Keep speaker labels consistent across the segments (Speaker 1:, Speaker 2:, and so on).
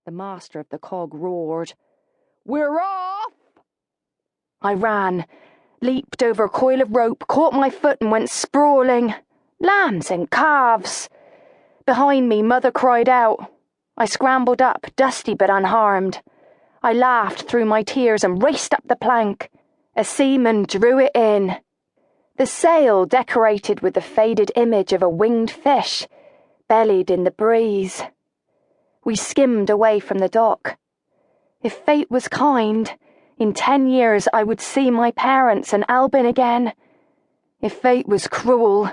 Speaker 1: The master of the cog roared. "We're off!" I ran, leaped over a coil of rope, caught my foot and went sprawling. Lambs and calves! Behind me, Mother cried out. I scrambled up, dusty but unharmed. I laughed through my tears and raced up the plank. A seaman drew it in. The sail, decorated with the faded image of a winged fish, bellied in the breeze. We skimmed away from the dock. If fate was kind, in 10 years I would see my parents and Albin again. If fate was cruel,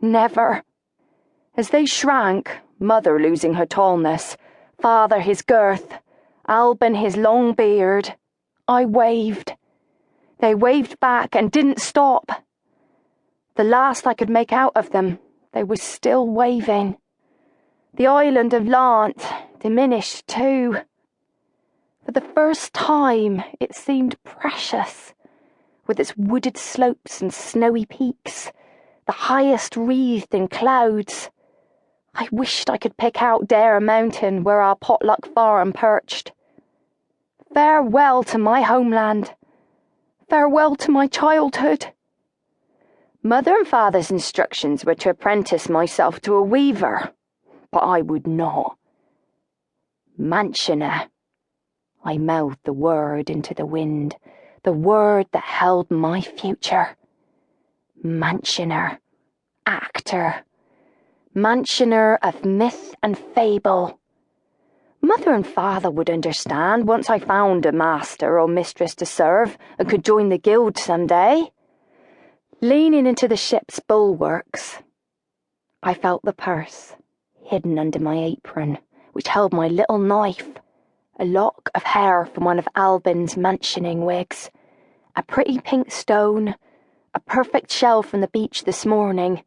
Speaker 1: never. As they shrank, Mother losing her tallness, Father his girth, Albin his long beard, I waved. They waved back and didn't stop. The last I could make out of them, they were still waving. The island of Lant diminished too. For the first time, it seemed precious, with its wooded slopes and snowy peaks, the highest wreathed in clouds. I wished I could pick out Dare Mountain where our potluck farm perched. Farewell to my homeland. Farewell to my childhood. Mother and Father's instructions were to apprentice myself to a weaver, but I would not. Mansioner. I mouthed the word into the wind, the word that held my future. Mansioner. Actor. Mansioner of myth and fable. Mother and Father would understand once I found a master or mistress to serve and could join the guild some day. Leaning into the ship's bulwarks, I felt the purse hidden under my apron, which held my little knife, a lock of hair from one of Albin's mansioning wigs, a pretty pink stone, a perfect shell from the beach this morning,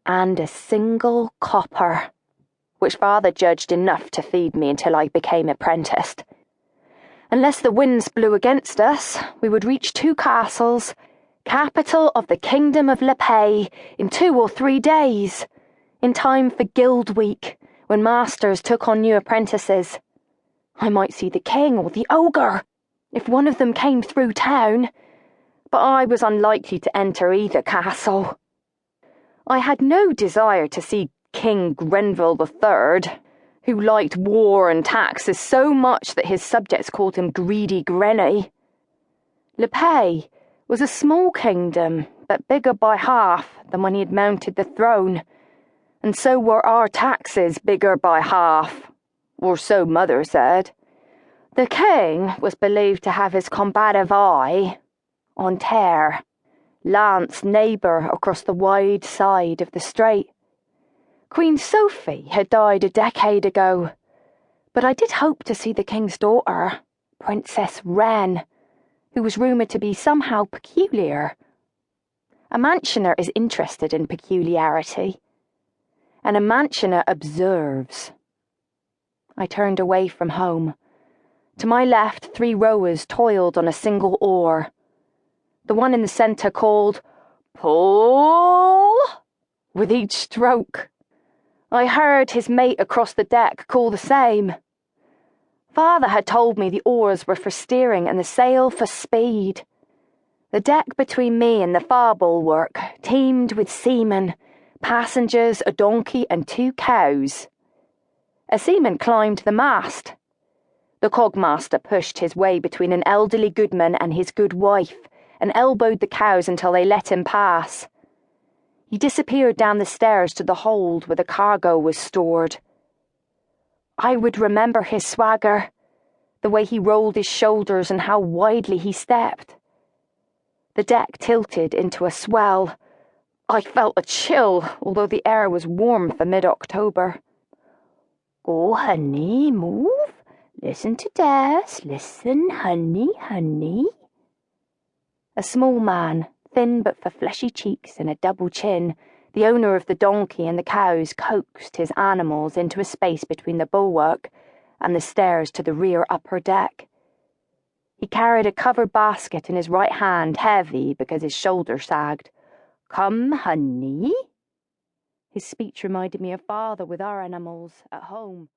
Speaker 1: and a single copper, which Father judged enough to feed me until I became apprenticed. Unless the winds blew against us, we would reach 2 castles, capital of the Kingdom of Lepay, in 2 or 3 days, in time for Guild Week, when masters took on new apprentices. I might see the king or the ogre, if one of them came through town, but I was unlikely to enter either castle. I had no desire to see King Grenville III, who liked war and taxes so much that his subjects called him Greedy Grenny. Lepay was a small kingdom, but bigger by half than when he had mounted the throne, and so were our taxes bigger by half, or so Mother said. The king was believed to have his combative eye on Terre, Lant's neighbour across the wide side of the strait. Queen Sophie had died a decade ago, but I did hope to see the king's daughter, Princess Wren, who was rumoured to be somehow peculiar. A mansioner is interested in peculiarity, and a mansioner observes. I turned away from home. To my left, 3 rowers toiled on a single oar. The one in the centre called, "Pull!" with each stroke. I heard his mate across the deck call the same. Father had told me the oars were for steering and the sail for speed. The deck between me and the far bulwark teemed with seamen, passengers, a donkey and 2 cows. A seaman climbed the mast. The cogmaster pushed his way between an elderly goodman and his good wife and elbowed the cows until they let him pass. He disappeared down the stairs to the hold where the cargo was stored. I would remember his swagger, the way he rolled his shoulders and how widely he stepped. The deck tilted into a swell. I felt a chill, although the air was warm for mid-October. "Go, honey, move. Listen to Des. Listen, honey, honey." A small man, thin but for fleshy cheeks and a double chin, the owner of the donkey and the cows coaxed his animals into a space between the bulwark and the stairs to the rear upper deck. He carried a covered basket in his right hand, heavy because his shoulder sagged. "Come, honey." His speech reminded me of Father with our animals at home.